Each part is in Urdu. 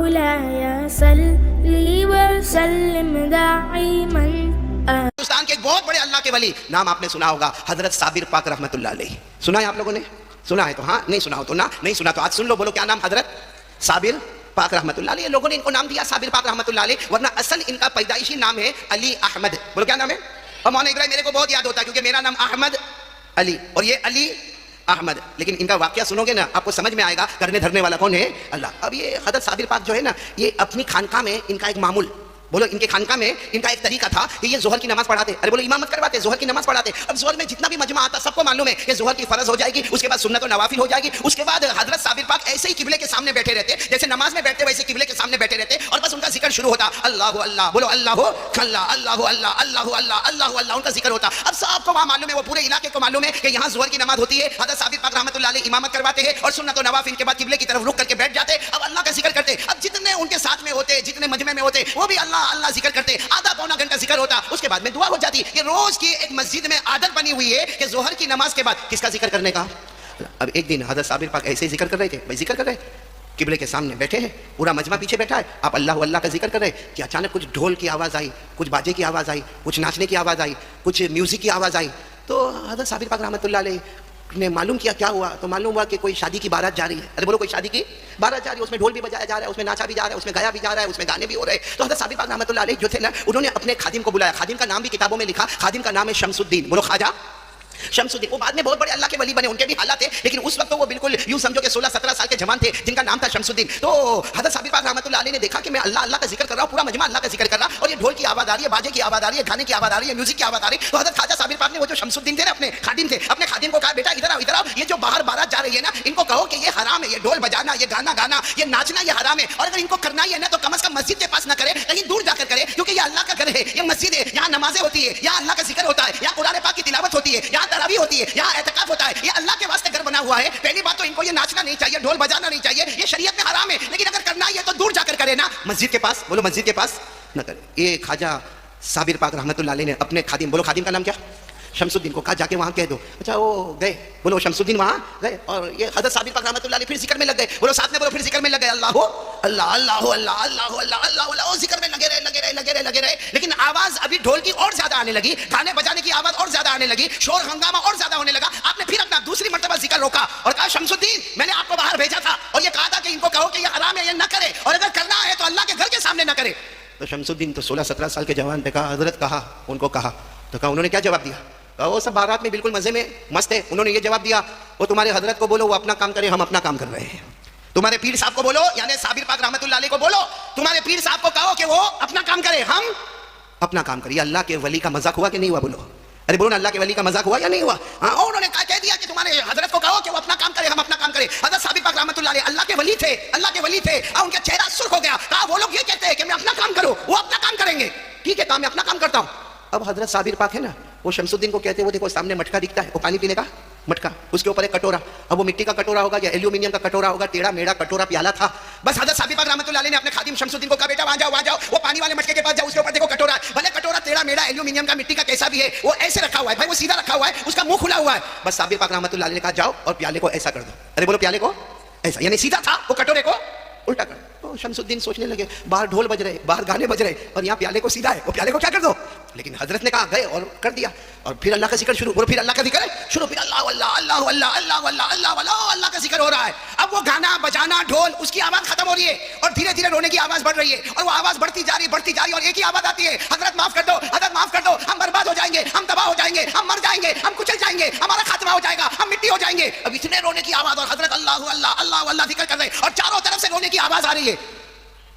مولاي صل وسلم دائما. ہندوستان کے ایک بہت بڑے اللہ کے ولی، نام آپ نے سنا ہوگا، حضرت صابر پاک رحمۃ اللہ علیہ. سنا ہے آپ لوگوں نے؟ سنا ہے تو ہاں، نہیں سنا ہو تو نہ، نہیں سنا تو آج سن لو. بولو کیا نام؟ حضرت صابر پاک رحمۃ اللہ علیہ. لوگوں نے ان کو نام دیا صابر پاک رحمۃ اللہ علیہ، ورنہ اصل ان کا پیدائشی نام ہے علی احمد. بولو کیا نام ہے؟ اور مولانا ابراہیم میرے کو بہت یاد ہوتا ہے کیونکہ میرا نام احمد علی اور یہ علی احمد. لیکن ان کا واقعہ سنو گے نا آپ کو سمجھ میں آئے گا کرنے دھرنے والا کون ہے؟ اللہ. اب یہ حضرت صابر پاک جو ہے نا، یہ اپنی خانقاہ میں ان کا ایک معمول، بولو ان کے خانقاہ میں ان کا ایک طریقہ تھا کہ یہ ظہر کی نماز پڑھاتے، ارے بولو امامت کرواتے، ظہر کی نماز پڑھاتے. اب ظہر میں جتنا بھی مجمع آتا سب کو معلوم ہے کہ ظہر کی فرض ہو جائے گی، اس کے بعد سنت و نوافل ہو جائے گی. اس کے بعد حضرت صابر پاک ایسے ہی قبلے کے سامنے بیٹھے رہتے، جیسے نماز میں بیٹھتے ویسے قبلے کے سامنے بیٹھے رہتے، اور بس ان کا ذکر شروع ہوتا، اللہ اللہ، بولو اللہ اللہ اللہ اللہ اللہ اللہ اللہ اللہ، ان کا ذکر ہوتا. اب سب کو وہاں معلوم ہے، وہ پورے علاقے کو معلوم ہے کہ یہاں ظہر کی نماز ہوتی ہے. حضرت صابر پاک رحمۃ اللہ علیہ امامت کرواتے ہیں اور سنت و نوافل کے بعد قبلے کی طرف رخ کر کے بیٹھ جاتے. اب اللہ کا ذکر کرتے. اب جتنے ان کے ساتھ میں ہوتے، جتنے مجمع میں ہوتے، وہ بھی اللہ اللہ ذکر کرتے. آدھا پونا گھنٹہ ذکر ہوتا، اس کے بعد میں دعا ہو جاتی. یہ روز کی ایک مسجد میں عادت بنی ہوئی ہے کہ ظہر کی نماز کے بعد کس کا ذکر کرنے کا. اب ایک دن حضرت صابر پاک ایسے ہی ذکر کر رہے تھے، بھائی ذکر کر رہے، قبلے کے سامنے بیٹھے ہیں، پورا مجمع پیچھے بیٹھا ہے، آپ اللہ اللہ کا ذکر کر رہے کہ اچانک کچھ ڈھول کی آواز آئی، کچھ باجے کی آواز آئی، کچھ ناچنے کی آواز آئی، کچھ میوزک کی آواز آئی. تو حضرت صابر پاک رحمۃ اللہ علیہ نے معلوم کیا کیا ہوا، تو معلوم ہوا کہ کوئی شادی کی بارات جا رہی ہے. ارے بولو کوئی شادی کی بارات جا رہی ہے، اس میں ڈھول بھی بجایا جا رہا ہے، اس میں ناچا بھی جا رہا ہے، اس میں گایا بھی جا رہا ہے، اس میں گانے بھی ہو رہے ہیں. تو حضرت صابر پاک رحمۃ اللہ علیہ جو تھے نا، انہوں نے اپنے خادم کو بلایا. خادم کا نام بھی کتابوں میں لکھا، خادم کا نام ہے شمس الدین. بولو خواجہ شمس الدین. وہ بعد میں بہت بڑے اللہ کے ولی بنے، ان کے بھی حالات تھے، لیکن اس وقت تو وہ بالکل یوں سمجھو کہ 16-17 سال کے جوان تھے جن کا نام تھا شمس الدین. تو حضرت صابر پاک رحمۃ اللہ علیہ نے دیکھا کہ میں اللہ اللہ کا ذکر کر رہا ہوں، پورا مجمع اللہ کا ذکر کر رہا، اور یہ ڈھول کی آواز آ رہی ہے، باجے کی آواز آ رہی ہے، گانے کی آواز آ رہی ہے، میوزک کی آواز آ رہی ہے. تو حضرت خواجہ صابر پاک نے وہ جو شمس الدین تھے نا، اپنے خادم تھے، اپنے خادم کو کہا بیٹا ادھر آؤ ادھر آؤ، یہ جو باہر بارات جا رہی ہے نا، ان کو کہو کہ یہ حرام ہے، یہ ڈھول بجانا، یہ گانا گانا، یہ ناچنا، یہ حرام ہے، اور اگر ان کو کرنا ہی ہے نا تو کم از کم مسجد کے پاس نہ کرے، کہیں دور جا کر کرے، کیونکہ یہ اللہ کا گھر ہے، یہ مسجد ہے، یہاں نمازیں ہوتی ہے، یہاں اللہ کا ذکر ہوتا ہے، یہاں قرآن پاک کی تلاوت ہوتی ہے، یہاں تراویح ہوتی ہے، یہاں اعتکاف ہوتا ہے. یہ اللہ کے واسطے گھر بنا ہوا ہے. پہلی بات تو ان کو یہ ناچنا نہیں چاہیے، ڈھول بجانا نہیں چاہیے، یہ شریعت میں حرام ہے، لیکن اگر کرنا ہی ہے تو دور جا کر کرے نا، مسجد کے پاس، بولو مسجد کے پاس نہ کرے. یہ خواجہ صابر پاک رحمۃ اللہ علیہ نے اپنے خادم، بولو خادم کا نام کیا؟ شمس الدین کو کہا جا کے وہاں کہہ دو. اچھا وہ گئے، بولو شمس الدین وہاں گئے، اور یہ حضرت صابر پاک رحمۃ اللہ علیہ پھر ذکر میں لگ گئے. بولو ساتھ میں بولو، پھر ذکر میں لگ گئے، اللہ اللہ اللہ اللہ اللہ اللہ اللہ، ذکر میں لگے رہے لگے رہے لگے رہے لگے رہے. لیکن آواز ابھی ڈھول کی اور زیادہ آنے لگی، گانے بجانے کی آواز اور زیادہ آنے لگی، شور ہنگامہ اور زیادہ ہونے لگا. آپ نے پھر اپنا دوسری مرتبہ ذکر روکا اور کہا شمس الدین میں نے آپ کو باہر بھیجا تھا اور یہ کہا تھا کہ ان کو کہو کہ یہ حرام ہے، یہ نہ کرے، اور اگر کرنا ہے تو اللہ کے گھر کے سامنے نہ کرے. تو شمس الدین تو 16-17 سال کے جوان تھے. کہا حضرت کہا، ان کو کہا تو کہا، انہوں نے کیا جواب دیا؟ وہ سب بارات میں بالکل مزے میں مست ہے. انہوں نے یہ جواب دیا، وہ تمہارے حضرت کو بولو وہ اپنا کام کرے، ہم اپنا کام کر رہے ہیں. تمہارے پیر صاحب کو بولو، یعنی صابر پاک رحمۃ اللہ علیہ کو بولو، تمہارے پیر صاحب کو کہو کہ وہ اپنا کام کرے، ہم اپنا کام کرے. اللہ کے ولی کا مذاق ہوا کہ نہیں ہوا؟ بولو ارے بولو نا، اللہ کے ولی کا مذاق ہوا یا نہیں ہوا؟ ہاں. انہوں نے کہہ دیا کہ تمہارے حضرت کو کہو کہ وہ اپنا کام کرے، ہم اپنا کام کرے. حضرت صابر پاک رحمۃ اللہ علیہ اللہ کے ولی تھے، اللہ کے ولی تھے، اور ان کا چہرہ سرخ ہو گیا. کہا وہ لوگ یہ کہتے ہیں کہ میں اپنا کام کروں، وہ اپنا کام کریں گے. ٹھیک ہے، کہا میں اپنا کام کرتا ہوں. اب حضرت صابر پاک ہے نا، وہ شمس الدین کو کہتے ہیں، وہ دیکھو سامنے مٹکا دکھتا ہے، وہ پانی پینے کا مٹکا، اس کے اوپر ایک کٹورا. اب وہ مٹی کا کٹورا ہوگا یا ایلومینیم کا کٹورا ہوگا، ٹیڑھا میڑھا کٹورا پیالہ تھا. بس حضرت صابر پاک رحمۃ اللہ علیہ نے اپنے خادم شمس الدین کو کہا بیٹا وہاں جاؤ، وہاں جاؤ، وہ پانی والے مٹکے کے پاس جاؤ، اس کے اوپر دیکھو کٹورا ہے، بھلے کٹورا ٹیڑھا میڑھا ایلومینیم کا مٹی کا کیسا بھی ہے، وہ ایسے رکھا ہوا ہے بھائی، وہ سیدھا رکھا ہوا ہے، اس کا منہ کھلا ہوا ہے. بس صابر پاک رحمۃ اللہ علیہ نے کہا جاؤ اور پیالے کو ایسا کر دو. ارے بولو پیالے کو ایسا، یعنی سیدھا تھا، وہ کٹورے کو الٹا کر. تو شمس الدین سوچنے لگے، باہر ڈھول بج رہے، باہر گانے بج رہے، اور یہاں پیالے کو سیدھا ہے، وہ پیالے کو کیا کر دو. لیکن حضرت نے کہا گئے اور کر دیا. اور پھر اللہ کا ذکر شروع، بولو پھر اللہ کا ذکر شروع، پھر اللہ اللہ اللہ اللہ اللہ اللہ اللہ اللہ اللہ کا ذکر ہو رہا ہے. اب وہ گانا بجانا ڈھول، اس کی آواز ختم ہو رہی ہے اور دھیرے دھیرے رونے کی آواز بڑھ رہی ہے، اور وہ آواز بڑھتی جا رہی اور ایک ہی آواز آتی ہے، حضرت معاف کر دو، حضرت معاف کر دو، ہم برباد ہو جائیں گے، ہم تباہ ہو جائیں گے، ہم مر جائیں گے، ہم کچل جائیں گے، ہمارا خاتمہ ہو جائے گا، ہم مٹی ہو جائیں گے. اب اتنے رونے کی آواز، اور حضرت اللہ اللہ اللہ اللہ ذکر کر رہے ہیں، اور چاروں طرف سے رونے کی آواز آ رہی ہے.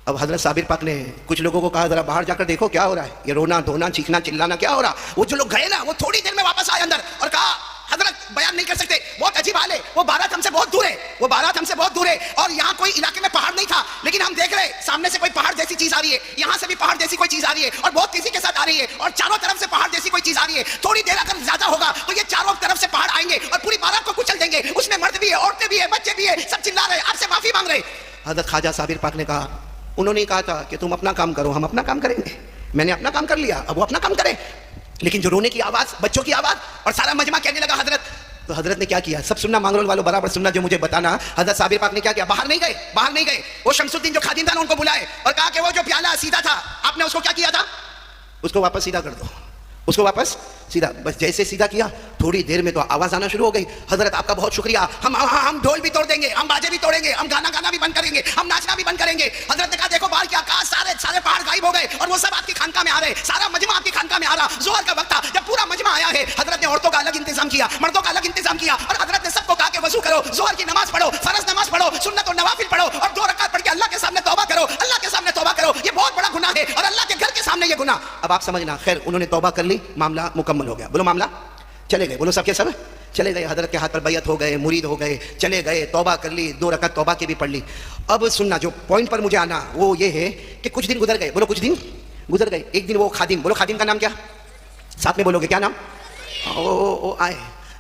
اب حضرت صابر پاک نے کچھ لوگوں کو کہا ذرا باہر جا کر دیکھو کیا ہو رہا ہے، یہ رونا دھونا چیخنا چلانا کیا ہو رہا. وہ جو لوگ گئے نا، وہ تھوڑی دیر میں واپس آئے اندر اور کہا حضرت بیان نہیں کر سکتے، بہت عجیب حال ہے، وہ بارات ہم سے بہت دور ہے، وہ بارات ہم سے بہت دور ہے، اور یہاں کوئی علاقے میں پہاڑ نہیں تھا، لیکن ہم دیکھ رہے سامنے سے کوئی پہاڑ جیسی چیز آ رہی ہے، یہاں سے بھی پہاڑ جیسی کوئی چیز آ رہی ہے، اور بہت تیزی کے ساتھ آ رہی ہے، اور چاروں طرف سے پہاڑ جیسی کوئی چیز آ رہی ہے. تھوڑی دیر اگر زیادہ ہوگا تو یہ چاروں طرف سے پہاڑ آئیں گے اور پوری بارات کو کچل دیں گے، اس میں مرد بھی ہے، عورتیں بھی ہے، بچے بھی ہے، سب چلا رہے آپ سے معافی مانگ رہے. حضرت خواجہ صابر پاک نے کہا، انہوں نے کہا تھا کہ تم اپنا کام کرو، ہم اپنا کام کریں گے. میں نے اپنا کام کر لیا، اب وہ اپنا کام کرے. لیکن جو رونے کی آواز، بچوں کی آواز، اور سارا مجمع کہنے لگا حضرت تو حضرت نے کیا کیا؟ سب سننا مانگرول والوں برابر سننا جو مجھے بتانا. حضرت صابر پاک نے کیا کیا؟ باہر نہیں گئے. وہ شمس الدین جو خادم تھا نا ان کو بلائے اور کہا کہ وہ جو پیالہ سیدھا تھا آپ نے اس کو کیا کیا تھا؟ اس کو واپس سیدھا کر دو. اس کو واپس سیدھا. بس جیسے سیدھا کیا تھوڑی دیر میں تو آواز آنا شروع ہو گئی. حضرت آپ کا بہت شکریہ, ہم ڈھول بھی توڑ دیں گے, ہم باجے بھی توڑیں گے, ہم گانا بھی بند کریں گے, ہم ناچنا بھی بند کریں گے. حضرت نے کہا دیکھو باہر کیا کہا, سارے پہاڑ غائب ہو گئے اور وہ سب آپ کی خانقاہ میں آ رہے, سارا مجمع آپ کی خانقاہ میں آ رہا. ظہر کا وقت تھا, جب پورا مجمع آیا ہے حضرت نے عورتوں کا الگ انتظام کیا, مردوں کا الگ انتظام کیا اور حضرت نے سب کو کہا کہ وضو کرو, ظہر کی نماز پڑھو, فرض نماز پڑھو, سنت و نوافل پڑھو اور 2 رکعت پڑھ کے اللہ کے سامنے توبہ کرو, اللہ کے سامنے توبہ کرو. یہ بہت بڑا گناہ ہے اور اللہ کے گھر کے سامنے یہ گناہ. اب آپ سمجھنا. خیر انہوں نے توبہ کر لی, معاملہ مکمل ہو گیا. بولو معاملہ چلے گئے, بولو سب کے سب چلے گئے. حضرت کے ہاتھ پر بیعت ہو گئے, مرید ہو گئے, چلے گئے, توبہ کر لی, 2 رکعت توبہ کی بھی پڑھ لی. اب سننا جو پوائنٹ پر مجھے آنا وہ یہ ہے کہ کچھ دن گزر گئے. بولو کچھ دن گزر گئے. ایک دن وہ خادم, بولو خادم کا نام کیا, ساتھ میں بولو گے کیا نام, وہ آئے,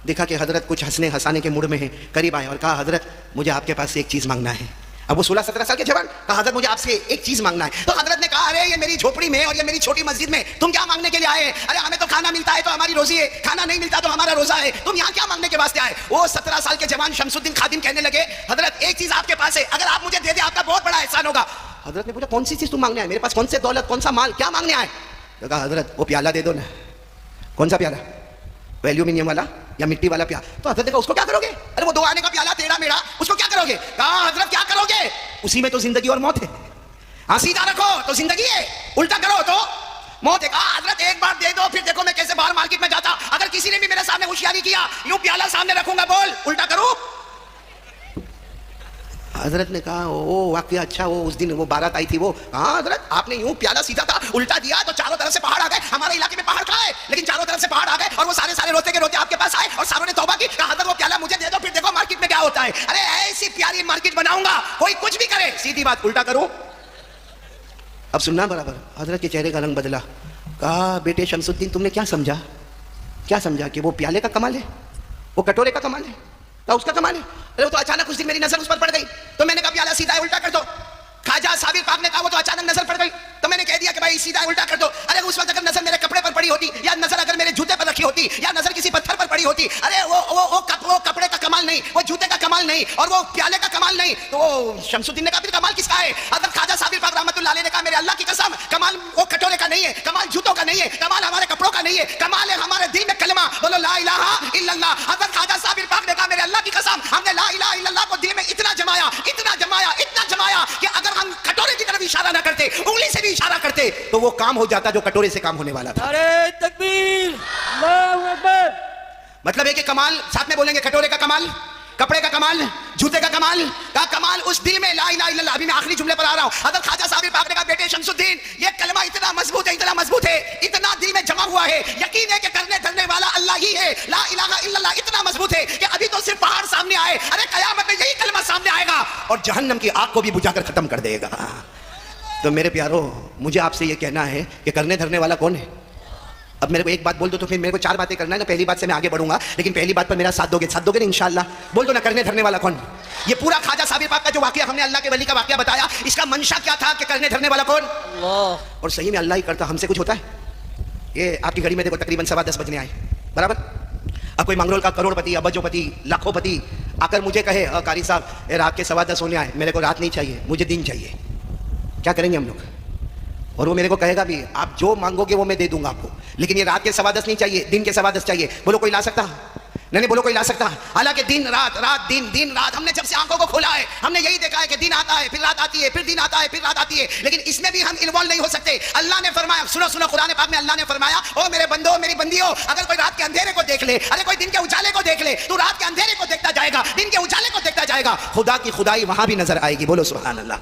دیکھا کہ حضرت کچھ ہنسنے ہنسانے کے موڈ میں ہیں, قریب آئے اور کہا حضرت مجھے آپ کے پاس سے ایک چیز مانگنا ہے. اب وہ 16-17 سال کے جوان, کہا حضرت مجھے آپ سے ایک چیز مانگنا ہے. تو حضرت نے کہا ارے یہ میری جھوپڑی میں اور یہ میری چھوٹی مسجد میں تم کیا مانگنے کے لیے آئے؟ ارے ہمیں تو کھانا ملتا ہے تو ہماری روزی ہے, کھانا نہیں ملتا تو ہمارا روزہ ہے, تم یہاں کیا مانگنے کے واسطے آئے؟ وہ 17 سال کے جوان شمس الدین خادم کہنے لگے حضرت ایک چیز آپ کے پاس ہے, اگر آپ مجھے دے دیں آپ کا بہت بڑا احسان ہوگا. حضرت نے پوچھا کون سی چیز تم مانگنے آئے, میرے پاس کون سے دولت, کون سا مال, کیا مانگنے آئے؟ تو کہا حضرت وہ پیالہ دے دو نا. کون سا پیالہ, ایلومینیم والا یا مٹی والا پیالہ؟ تو حضرت نے کہا اس کو کیا کرو گے؟ ارے وہ 2 آنے کا پیالہ ٹیڑھا میڑھا, اس کو کیا کرو گے؟ کہا حضرت کیا کرو گے, اسی میں تو زندگی اور موت ہے. ہاں سیدھا رکھو تو زندگی ہے, الٹا کرو تو موت ہے. کہا حضرت ایک بار دے دو پھر دیکھو میں کیسے باہر مارکیٹ میں جاتا, اگر کسی نے بھی میرے سامنے ہوشیاری کیا یوں پیالہ سامنے رکھوں گا, بول الٹا کروں. حضرت نے کہا او واقعہ اچھا, وہ اس دن وہ بارات آئی تھی وہ. ہاں حضرت آپ نے یوں پیالہ سیدھا تھا الٹا دیا تو چاروں طرف سے پہاڑ آ گئے. ہمارے علاقے میں پہاڑ کہاں ہے, لیکن چاروں طرف سے پہاڑ آ گئے اور وہ سارے روتے کے روتے آپ کے پاس آئے اور ساروں نے توبہ کی. کہا حضرت وہ پیالہ مجھے دے دو پھر دیکھو مارکیٹ میں کیا ہوتا ہے. ارے ایسی پیاری مارکیٹ بناؤں گا کوئی کچھ بھی کرے, سیدھی بات الٹا کرو. اب سننا برابر. حضرت کے چہرے کا رنگ بدلا. کہا بیٹے شمس الدین تم نے کیا سمجھا کہ وہ پیالے کا کمال ہے, وہ کٹورے کا کمال ہے, کہا اس کا کمال ہے. ارے وہ تو اچانک اس دن میری نظر اس پر پڑ گئی تو میں نے کہا پیالہ سیدھا ہے الٹا کر دو. خواجہ صابر پاک نے کہا وہ تو اچانک نظر پڑ گئی تو میں نے کہہ دیا کہ بھائی سیدھا الٹا کر دو. ارے اس وقت اگر نظر میرے کپڑے پر پڑی ہوتی یا نظر اگر میرے جوتے پر رکھی ہوتی یا نظر کسی پتھر پر پڑی ہوتی, ارے وہ کپڑے کا کمال نہیں, وہ جوتے کا کمال نہیں اور وہ پیالے کا کمال نہیں, تو وہ شمس الدین نے کہا پھر کمال کس کا ہے؟ حضرت خواجہ صابر پاک رحمۃ اللہ علیہ نے کہا میرے اللہ کی قسم کمال وہ کٹورے کا نہیں ہے, کمال جوتوں کا نہیں ہے, کمال ہمارے کپڑوں کا نہیں ہے, کمال ہے ہمارے دل میں کلمہ, بولو لا الہ الا اللہ. حضرت خواجہ صابر پاک نے کہا میرے اللہ کی قسم ہم نے لا الہ الا اللہ کو دل میں اتنا جمایا کہ اگر ہم کٹورے کی طرف اشارہ نہ کرتے, انگلی سے بھی اشارہ کرتے تو وہ کام ہو جاتا جو کٹورے سے کام ہونے والا تھا. نعرہ تکبیر, اللہ اکبر. مطلب ہے کہ کمال ساتھ میں بولیں گے, کٹورے کا کمال, کپڑے کا کمال, جوتے کا کمال, کا کمال اس دل میں لا الہ الا اللہ. ابھی میں آخری جملے پر آ رہا ہوں. حضرت خواجہ صابر پاک نے کہا بیٹے شمس الدین یہ کلمہ اتنا مضبوط ہے, اتنا دل میں جمع ہوا ہے, یقین ہے کہ کرنے دھرنے والا اللہ ہی ہے, لا الہ الا اللہ اتنا مضبوط ہے کہ ابھی تو صرف پہاڑ سامنے آئے, ارے قیامت میں یہی کلمہ سامنے آئے گا اور جہنم کی آگ کو بھی بجھا کر ختم کر دے گا. تو میرے پیارو مجھے آپ سے یہ کہنا ہے کہ کرنے دھرنے والا کون ہے؟ اب میرے کو ایک بات بول دو تو پھر میرے کو 4 باتیں کرنا ہے نا. پہلی بات سے میں آگے بڑھوں گا لیکن پہلی بات پر میرا ساتھ دو گے نا انشاءاللہ. بول دو نا کرنے دھرنے والا کون. یہ پورا خواجہ صابر پاک کا جو واقعہ ہم نے اللہ کے ولی کا واقعہ بتایا, اس کا منشا کیا تھا کہ کرنے دھرنے والا کون؟ اللہ. اور صحیح میں اللہ ہی کرتا, ہم سے کچھ ہوتا ہے؟ یہ آپ کی گھڑی میں دیکھو تقریباً 10:15 بجنے آئے برابر. اب کوئی منگرول کا کروڑ پتی, ابجو پتی, لاکھوں پتی آ کر مجھے کہے قاری صاحب رات کے 10:15 ہونے آئے, میرے کو رات نہیں چاہیے, مجھے دن چاہیے, کیا کریں گے ہم لوگ؟ اور وہ میرے کو کہے گا بھی آپ جو مانگو گے وہ میں دے دوں گا آپ کو, لیکن یہ رات کے 10:15 نہیں چاہیے, دن کے 10:15 چاہیے. بولو کوئی لا سکتا؟ نہیں بولو کوئی لا سکتا؟ حالانکہ دن رات ہم نے جب سے آنکھوں کو کھولا ہے ہم نے یہی دیکھا ہے کہ دن آتا ہے پھر رات آتی ہے, پھر دن آتا ہے پھر رات آتی ہے, لیکن اس میں بھی ہم انوالو نہیں ہو سکتے. اللہ نے فرمایا, سنو قرآن پاک میں اللہ نے فرمایا او میرے بندو میری بندیوں, اگر کوئی رات کے اندھیرے کو دیکھ لے, ارے کوئی دن کے اجالے کو دیکھ لے, تو رات کے اندھیرے کو دیکھتا جائے گا, دن کے اجالے کو دیکھتا جائے گا, خدا کی خدائی وہاں بھی نظر آئے گی. بولو سبحان اللہ.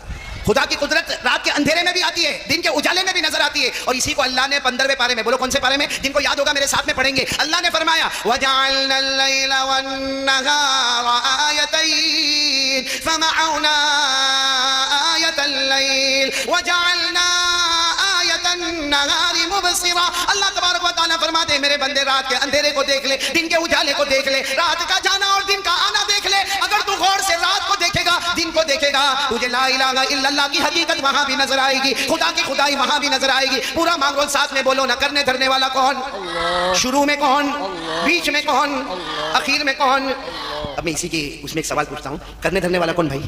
خدا کی قدرت رات کے اندھیرے میں بھی آتی ہے, دن کے اجالے میں بھی نظر آتی ہے. اور اسی کو اللہ نے 15ویں پارے میں, بولو کون سے پارے میں, جن کو یاد ہوگا میرے ساتھ میں پڑھیں گے, اللہ نے فرمایا وَجَعَلْنَا اللَّيْلَ وَالنَّهَارَ آيَتَيْنِ فَمَحَوْنَا آيَةَ اللَّيْلِ وَجَعَلْنَا آيَةَ النَّهَارِ مُبْصِرَةً. اللہ تبارک و تعالیٰ فرماتے ہیں میرے بندے رات کے اندھیرے کو دیکھ لے, دن کے اجالے کو دیکھ لے, رات کا جانا اور دن کا آنا دیکھ لے. اگر تو غور سے رات کو دیکھے گا دن کو دیکھے گا تجھے لا الہ الا اللہ کی حقیقت وہاں بھی نظر آئے گی, خدا کی خدائی وہاں بھی نظر آئے گی. پورا مانگو ساتھ میں بولو نا, کرنے دھرنے والا کون, شروع میں کون, بیچ میں کون, اخیر میں کون. اب میں اسی کی اس میں ایک سوال پوچھتا ہوں, کرنے دھرنے والا کون بھائی؟